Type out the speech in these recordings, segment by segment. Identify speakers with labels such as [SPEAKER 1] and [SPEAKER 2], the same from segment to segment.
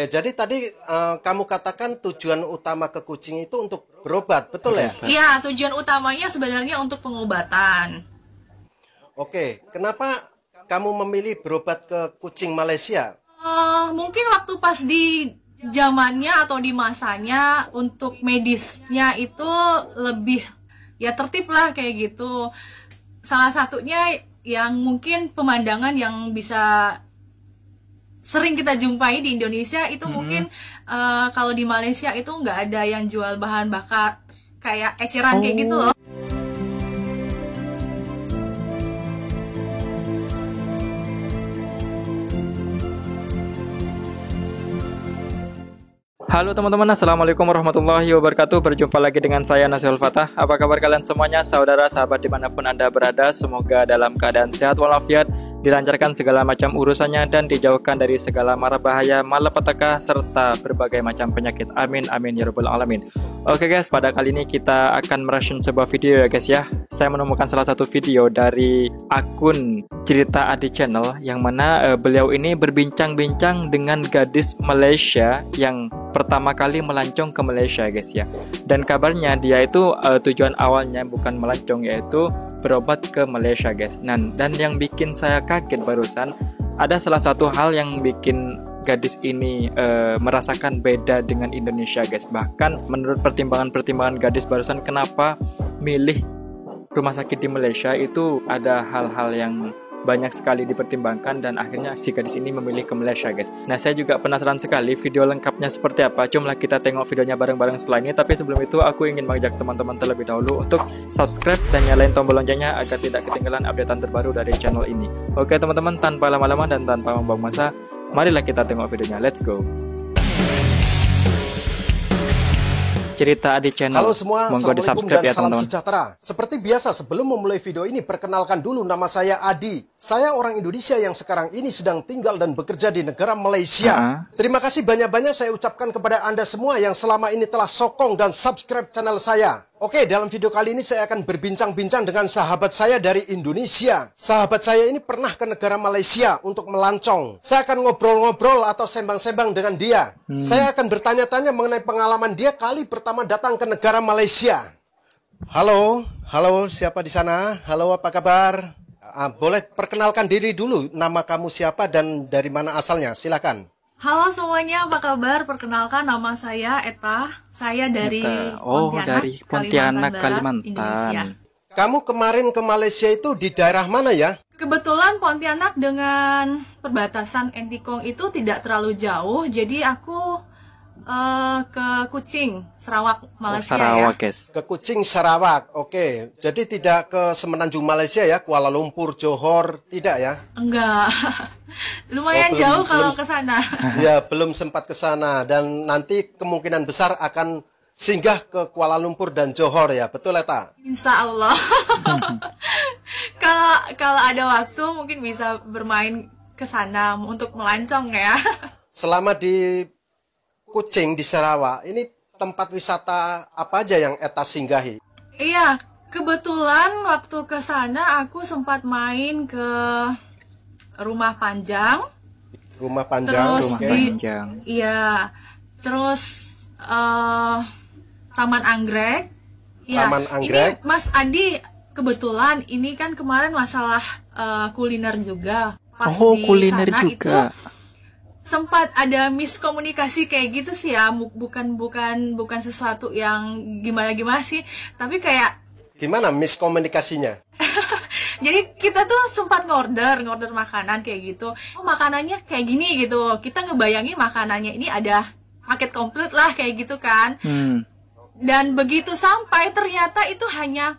[SPEAKER 1] jadi tadi kamu katakan tujuan utama ke kucing itu untuk berobat, betul ya?
[SPEAKER 2] Iya, tujuan utamanya sebenarnya untuk pengobatan.
[SPEAKER 1] Oke, kenapa kamu memilih berobat ke kucing Malaysia?
[SPEAKER 2] Mungkin waktu pas di zamannya atau di masanya untuk medisnya itu lebih ya tertib lah kayak gitu. Salah satunya yang mungkin pemandangan yang bisa sering kita jumpai di Indonesia itu mungkin kalau di Malaysia itu nggak ada yang jual bahan bakar kayak eceran kayak gitu loh.
[SPEAKER 3] Halo teman-teman, assalamualaikum warahmatullahi wabarakatuh. Berjumpa lagi dengan saya Nasihul Fatah. Apa kabar kalian semuanya, saudara sahabat dimanapun anda berada? Semoga dalam keadaan sehat walafiat, dilancarkan segala macam urusannya dan dijauhkan dari segala mara bahaya, malapetaka serta berbagai macam penyakit. Amin amin ya rabbal alamin. Oke guys, pada kali ini kita akan mereaction sebuah video ya guys ya. Saya menemukan salah satu video dari akun Cerita Adi Channel yang mana beliau ini berbincang-bincang dengan gadis Malaysia yang pertama kali melancong ke Malaysia guys ya. Dan kabarnya dia itu tujuan awalnya bukan melancong, yaitu berobat ke Malaysia guys. Dan yang bikin saya kaget barusan, ada salah satu hal yang bikin gadis ini merasakan beda dengan Indonesia guys. Bahkan menurut pertimbangan gadis barusan, kenapa milih rumah sakit di Malaysia itu ada hal-hal yang banyak sekali dipertimbangkan dan akhirnya si gadis ini memilih ke Malaysia guys. Nah, saya juga penasaran sekali video lengkapnya seperti apa. Cuma kita tengok videonya bareng-bareng setelah ini. Tapi sebelum itu aku ingin mengajak teman-teman terlebih dahulu untuk subscribe dan nyalain tombol loncengnya agar tidak ketinggalan updatean terbaru dari channel ini. Oke teman-teman, tanpa lama-lama dan tanpa membuang masa, marilah kita tengok videonya. Let's go. Cerita Adi Channel.
[SPEAKER 1] Halo semua, assalamualaikum dan
[SPEAKER 3] ya,
[SPEAKER 1] salam
[SPEAKER 3] teman-teman.
[SPEAKER 1] sejahtera. Seperti biasa, sebelum memulai video ini, perkenalkan dulu, nama saya Adi. Saya orang Indonesia yang sekarang ini sedang tinggal dan bekerja di negara Malaysia. Terima kasih banyak-banyak saya ucapkan kepada Anda semua yang selama ini telah sokong dan subscribe channel saya. Oke, dalam video kali ini saya akan berbincang-bincang dengan sahabat saya dari Indonesia. Sahabat saya ini pernah ke negara Malaysia untuk melancong. Saya akan ngobrol-ngobrol atau sembang-sembang dengan dia. Saya akan bertanya-tanya mengenai pengalaman dia kali pertama datang ke negara Malaysia. Halo, siapa di sana? Halo, apa kabar? Boleh perkenalkan diri dulu, nama kamu siapa dan dari mana asalnya? Silakan.
[SPEAKER 2] Halo semuanya, apa kabar? Perkenalkan, nama saya Eta. Saya dari
[SPEAKER 3] Pontianak, Kalimantan.
[SPEAKER 2] Indonesia.
[SPEAKER 1] Kamu kemarin ke Malaysia itu di daerah mana ya?
[SPEAKER 2] Kebetulan Pontianak dengan perbatasan Entikong itu tidak terlalu jauh. Jadi aku ke Kuching, Sarawak, Malaysia.
[SPEAKER 3] Sarawak guys.
[SPEAKER 1] Ke Kuching, Sarawak. Oke, jadi tidak ke Semenanjung Malaysia ya? Kuala Lumpur, Johor, tidak ya?
[SPEAKER 2] Enggak. Lumayan jauh kalau ke sana.
[SPEAKER 1] Ya, belum sempat ke sana dan nanti kemungkinan besar akan singgah ke Kuala Lumpur dan Johor ya, betul Eta?
[SPEAKER 2] Insya Allah. Kalau ada waktu mungkin bisa bermain ke sana untuk melancong ya.
[SPEAKER 1] Selama di Kuching di Sarawak, ini tempat wisata apa aja yang Eta singgahi?
[SPEAKER 2] Iya, kebetulan waktu ke sana aku sempat main ke Rumah Panjang.
[SPEAKER 1] Rumah Panjang,
[SPEAKER 2] terus iya, terus Taman Anggrek. Ya,
[SPEAKER 1] Taman Anggrek.
[SPEAKER 2] Ini Mas Adi, kebetulan ini kan kemarin masalah kuliner juga. Pas di
[SPEAKER 3] kuliner
[SPEAKER 2] sana
[SPEAKER 3] juga.
[SPEAKER 2] Itu sempat ada miskomunikasi kayak gitu sih ya, bukan sesuatu yang gimana sih, tapi kayak
[SPEAKER 1] gimana miskomunikasinya?
[SPEAKER 2] jadi kita tuh sempat ngorder makanan kayak gitu. Oh, makanannya kayak gini gitu. Kita ngebayangin makanannya ini ada paket komplit lah kayak gitu kan. Dan begitu sampai ternyata itu hanya,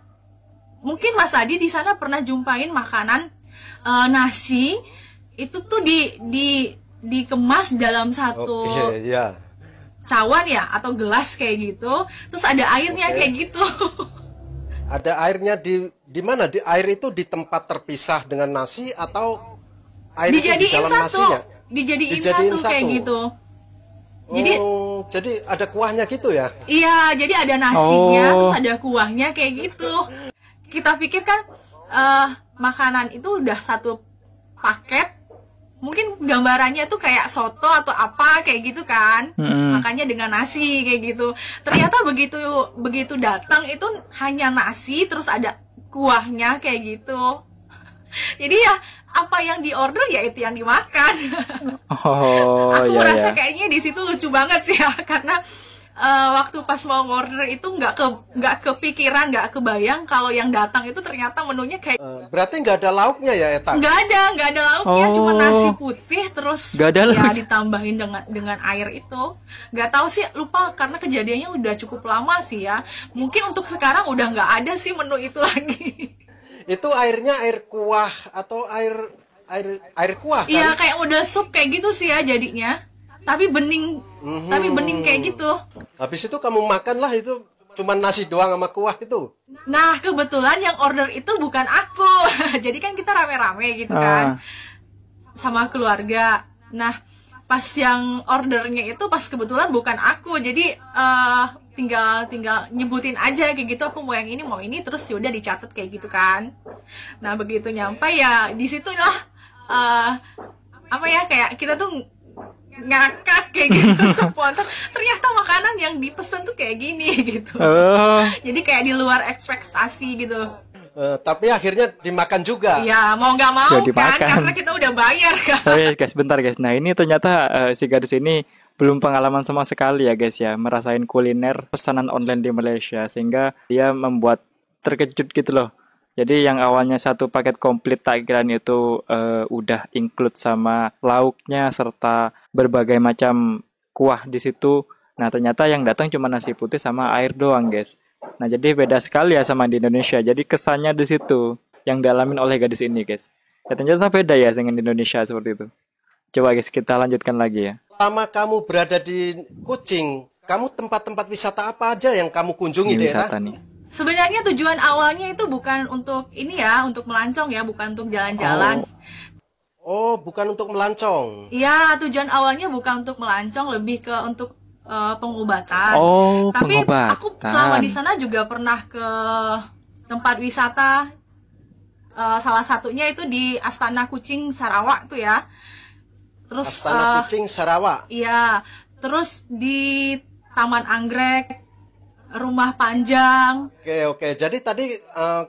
[SPEAKER 2] mungkin Mas Adi di sana pernah jumpain makanan nasi itu tuh dikemas dalam satu cawan ya atau gelas kayak gitu. Terus ada airnya kayak gitu.
[SPEAKER 1] Ada airnya di mana? Air itu di tempat terpisah dengan nasi atau air itu di dalam nasinya?
[SPEAKER 2] Dijadiin satu kayak gitu.
[SPEAKER 1] Jadi ada kuahnya gitu ya?
[SPEAKER 2] Iya, jadi ada nasinya, terus ada kuahnya kayak gitu. Kita pikir kan makanan itu udah satu paket, mungkin gambarannya tuh kayak soto atau apa kayak gitu kan, makanya dengan nasi kayak gitu. Ternyata begitu datang itu hanya nasi terus ada kuahnya kayak gitu. Jadi ya apa yang diorder ya itu yang dimakan.
[SPEAKER 3] Oh,
[SPEAKER 2] Aku
[SPEAKER 3] ya
[SPEAKER 2] merasa
[SPEAKER 3] ya.
[SPEAKER 2] kayaknya di situ lucu banget sih ya, karena waktu pas mau order itu nggak kepikiran, nggak kebayang kalau yang datang itu ternyata menunya kayak
[SPEAKER 1] Berarti nggak ada lauknya ya, Eta?
[SPEAKER 2] nggak ada lauknya, cuma nasi putih terus
[SPEAKER 3] Nggak ada
[SPEAKER 2] ya
[SPEAKER 3] lauk.
[SPEAKER 2] ditambahin dengan air itu. Nggak tahu sih, lupa karena kejadiannya udah cukup lama sih ya. Mungkin untuk sekarang udah nggak ada sih menu itu lagi.
[SPEAKER 1] Itu airnya air kuah atau air kuah kan?
[SPEAKER 2] Iya, kayak model sup kayak gitu sih ya jadinya. Tapi bening, kayak gitu.
[SPEAKER 1] Habis itu kamu makanlah itu cuma nasi doang sama kuah itu.
[SPEAKER 2] Nah, kebetulan yang order itu bukan aku. Jadi kan kita rame-rame gitu kan. Sama keluarga. Nah, pas yang ordernya itu pas kebetulan bukan aku. Jadi tinggal nyebutin aja kayak gitu, aku mau yang ini, mau ini, terus yaudah dicatat kayak gitu kan. Nah, begitu nyampe ya disitulah apa ya, kayak kita tuh ngakak kayak gitu spontan. Ternyata makanan yang dipesan tuh kayak gini gitu. Jadi kayak di luar ekspektasi gitu.
[SPEAKER 1] Tapi akhirnya dimakan juga.
[SPEAKER 2] Ya mau nggak mau
[SPEAKER 3] Ya,
[SPEAKER 2] kan,
[SPEAKER 3] dimakan.
[SPEAKER 2] karena kita udah bayar kan.
[SPEAKER 3] Oh ya guys, bentar guys. Nah ini ternyata si gadis ini belum pengalaman sama sekali ya guys ya, merasain kuliner pesanan online di Malaysia, sehingga dia membuat terkejut gitu loh. Jadi yang awalnya satu paket komplit takbiran itu udah include sama lauknya serta berbagai macam kuah di situ. Nah ternyata yang datang cuma nasi putih sama air doang guys. Nah jadi beda sekali ya sama di Indonesia. Jadi kesannya di situ yang dialamin oleh gadis ini guys. Ya ternyata beda ya dengan di Indonesia seperti itu. Coba guys kita lanjutkan lagi ya.
[SPEAKER 1] Selama kamu berada di Kuching, kamu tempat-tempat wisata apa aja yang kamu kunjungi,
[SPEAKER 3] Ini
[SPEAKER 1] Eta?
[SPEAKER 3] wisata nih.
[SPEAKER 2] Sebenarnya tujuan awalnya itu bukan untuk ini ya, untuk melancong ya, bukan untuk jalan-jalan.
[SPEAKER 1] Oh, bukan untuk melancong.
[SPEAKER 2] Iya, tujuan awalnya bukan untuk melancong, lebih ke untuk pengobatan.
[SPEAKER 3] Oh,
[SPEAKER 2] Tapi
[SPEAKER 3] pengobatan.
[SPEAKER 2] aku selama di sana juga pernah ke tempat wisata. Salah satunya itu di Astana Kuching Sarawak tuh ya. Terus
[SPEAKER 1] Astana Kuching Sarawak.
[SPEAKER 2] iya, terus di Taman Anggrek, Rumah Panjang.
[SPEAKER 1] Oke. Jadi tadi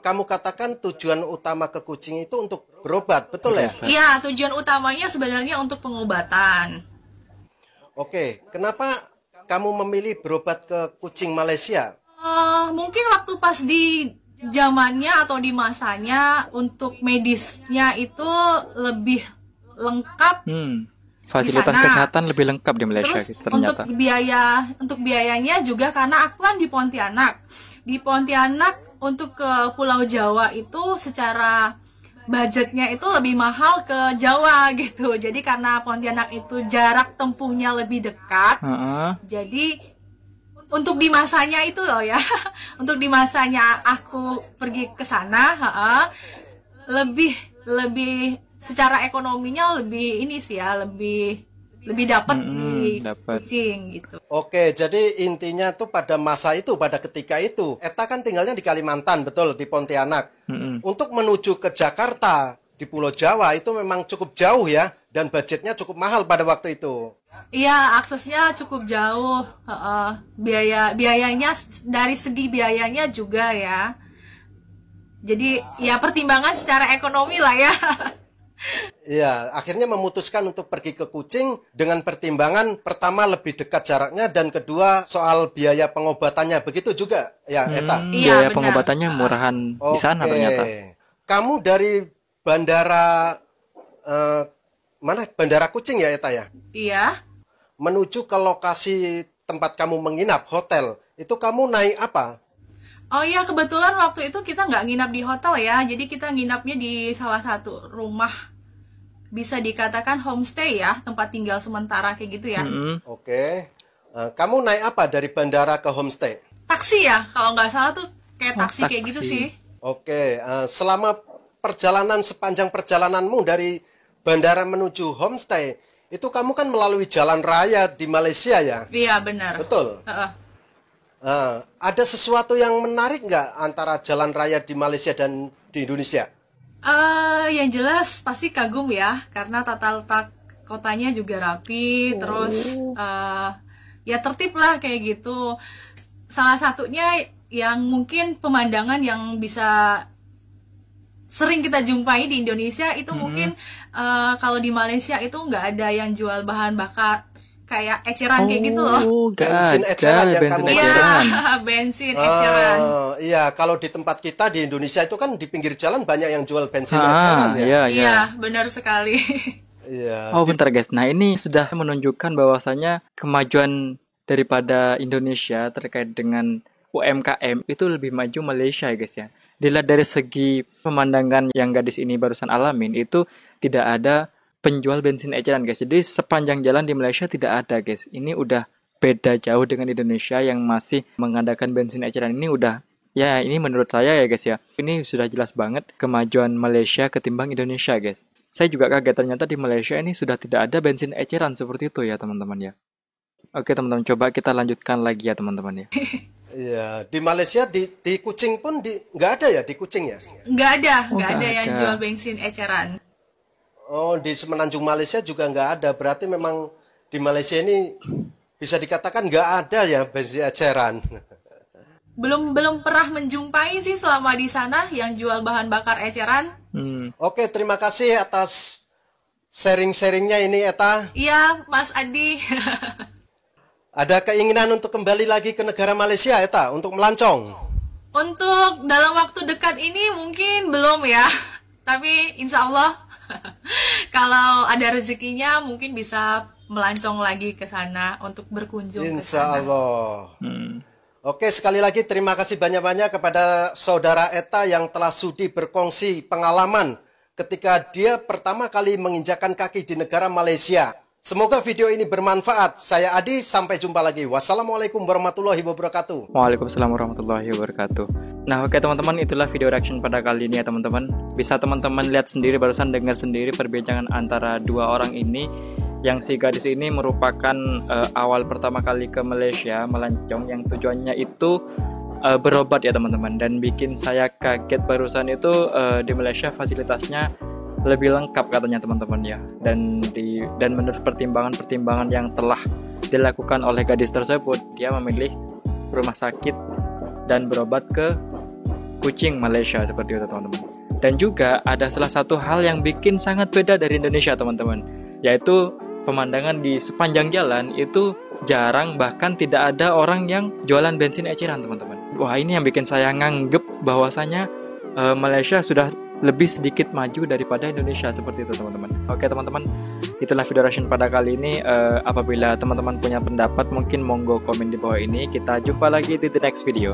[SPEAKER 1] kamu katakan tujuan utama ke Kuching itu untuk berobat, betul ya?
[SPEAKER 2] Iya, tujuan utamanya sebenarnya untuk pengobatan.
[SPEAKER 1] Oke, kenapa kamu memilih berobat ke Kuching Malaysia?
[SPEAKER 2] Mungkin waktu pas di zamannya atau di masanya untuk medisnya itu lebih lengkap.
[SPEAKER 3] Fasilitas
[SPEAKER 2] Di sana.
[SPEAKER 3] kesehatan lebih lengkap di Malaysia
[SPEAKER 2] Terus
[SPEAKER 3] guys, ternyata.
[SPEAKER 2] untuk biayanya juga, karena aku kan di Pontianak. Di Pontianak untuk ke Pulau Jawa itu secara budgetnya itu lebih mahal ke Jawa gitu. Jadi karena Pontianak itu jarak tempuhnya lebih dekat. Jadi untuk di masanya itu loh ya. Untuk di masanya aku pergi ke sana, lebih secara ekonominya lebih ini sih ya, lebih dapat di Kuching gitu.
[SPEAKER 1] Oke, jadi intinya tuh pada masa itu, pada ketika itu, Eta kan tinggalnya di Kalimantan, betul, di Pontianak. Untuk menuju ke Jakarta di Pulau Jawa itu memang cukup jauh ya, dan budgetnya cukup mahal pada waktu itu.
[SPEAKER 2] Iya, aksesnya cukup jauh. Biayanya, dari segi biayanya juga ya. Jadi ya pertimbangan secara ekonomi lah ya.
[SPEAKER 1] Iya, akhirnya memutuskan untuk pergi ke Kuching dengan pertimbangan pertama lebih dekat jaraknya, dan kedua soal biaya pengobatannya. Begitu juga ya, Eta?
[SPEAKER 3] Biaya
[SPEAKER 2] benar.
[SPEAKER 3] pengobatannya murahan di sana ternyata.
[SPEAKER 1] Kamu dari bandara mana? Bandara Kuching ya, Eta ya?
[SPEAKER 2] Iya.
[SPEAKER 1] Menuju ke lokasi tempat kamu menginap, hotel. Itu kamu naik apa?
[SPEAKER 2] Oh iya, kebetulan waktu itu kita nggak nginap di hotel ya. Jadi kita nginapnya di salah satu rumah, bisa dikatakan homestay ya, tempat tinggal sementara kayak gitu ya.
[SPEAKER 1] Oke. Kamu naik apa dari bandara ke homestay?
[SPEAKER 2] Taksi ya, kalau nggak salah tuh kayak taksi kayak gitu sih.
[SPEAKER 1] Oke. Selama perjalanan, sepanjang perjalananmu dari bandara menuju homestay, itu kamu kan melalui jalan raya di Malaysia ya?
[SPEAKER 2] Iya, benar.
[SPEAKER 1] Betul. Ada sesuatu yang menarik nggak antara jalan raya di Malaysia dan di Indonesia?
[SPEAKER 2] Yang jelas pasti kagum ya, karena tata letak kotanya juga rapi, terus ya tertib lah kayak gitu. Salah satunya yang mungkin pemandangan yang bisa sering kita jumpai di Indonesia itu mungkin kalau di Malaysia itu nggak ada yang jual bahan bakar kayak eceran kayak gitu loh.
[SPEAKER 1] Bensin eceran yang
[SPEAKER 3] bensin
[SPEAKER 1] kamu
[SPEAKER 3] eceran.
[SPEAKER 2] Bensin eceran.
[SPEAKER 1] Iya, kalau di tempat kita di Indonesia itu kan di pinggir jalan banyak yang jual bensin eceran ya.
[SPEAKER 2] Iya, benar sekali.
[SPEAKER 1] Iya.
[SPEAKER 3] Oh, bentar guys. Nah, ini sudah menunjukkan bahwasanya kemajuan daripada Indonesia terkait dengan UMKM itu lebih maju Malaysia ya guys ya. Dilihat dari segi pemandangan yang gadis ini barusan alamin, itu tidak ada penjual bensin eceran guys. Jadi sepanjang jalan di Malaysia tidak ada guys. Ini udah beda jauh dengan Indonesia yang masih mengadakan bensin eceran. Ini udah, ya ini menurut saya ya guys ya, ini sudah jelas banget kemajuan Malaysia ketimbang Indonesia guys. Saya juga kaget ternyata di Malaysia ini sudah tidak ada bensin eceran seperti itu ya teman-teman ya. Oke teman-teman, coba kita lanjutkan lagi ya teman-teman ya.
[SPEAKER 1] Iya, di Malaysia di Kuching pun nggak ada ya, di Kuching ya?
[SPEAKER 2] Nggak ada yang jual bensin eceran.
[SPEAKER 1] Oh, di Semenanjung Malaysia juga nggak ada. Berarti memang di Malaysia ini bisa dikatakan nggak ada ya bensin eceran.
[SPEAKER 2] Belum pernah menjumpai sih selama di sana yang jual bahan bakar eceran.
[SPEAKER 1] Oke, terima kasih atas sharing-sharingnya ini Eta.
[SPEAKER 2] Iya, Mas Adi.
[SPEAKER 1] Ada keinginan untuk kembali lagi ke negara Malaysia Eta untuk melancong?
[SPEAKER 2] Untuk dalam waktu dekat ini mungkin belum ya. Tapi insya Allah kalau ada rezekinya mungkin bisa melancong lagi ke sana untuk berkunjung ke sana.
[SPEAKER 1] Insya Allah. Oke, sekali lagi terima kasih banyak-banyak kepada saudara Eta yang telah sudi berkongsi pengalaman ketika dia pertama kali menginjakan kaki di negara Malaysia. Semoga video ini bermanfaat. Saya Adi, sampai jumpa lagi. Wassalamualaikum warahmatullahi wabarakatuh.
[SPEAKER 3] Waalaikumsalam warahmatullahi wabarakatuh. Nah oke teman-teman, itulah video reaction pada kali ini ya teman-teman. Bisa teman-teman lihat sendiri, barusan dengar sendiri perbincangan antara dua orang ini. Yang si gadis ini merupakan awal pertama kali ke Malaysia melancong, yang tujuannya itu berobat ya teman-teman. Dan bikin saya kaget barusan itu di Malaysia fasilitasnya lebih lengkap katanya teman-teman ya. Dan menurut pertimbangan yang telah dilakukan oleh gadis tersebut, dia memilih rumah sakit dan berobat ke Kuching, Malaysia seperti itu teman-teman. Dan juga ada salah satu hal yang bikin sangat beda dari Indonesia teman-teman, yaitu pemandangan di sepanjang jalan itu jarang, bahkan tidak ada orang yang jualan bensin eceran teman-teman. Wah, ini yang bikin saya nganggep bahwasanya Malaysia sudah lebih sedikit maju daripada Indonesia seperti itu teman-teman. Oke teman-teman, itulah video reaction pada kali ini. Apabila teman-teman punya pendapat, mungkin monggo komen di bawah ini. Kita jumpa lagi di the next video.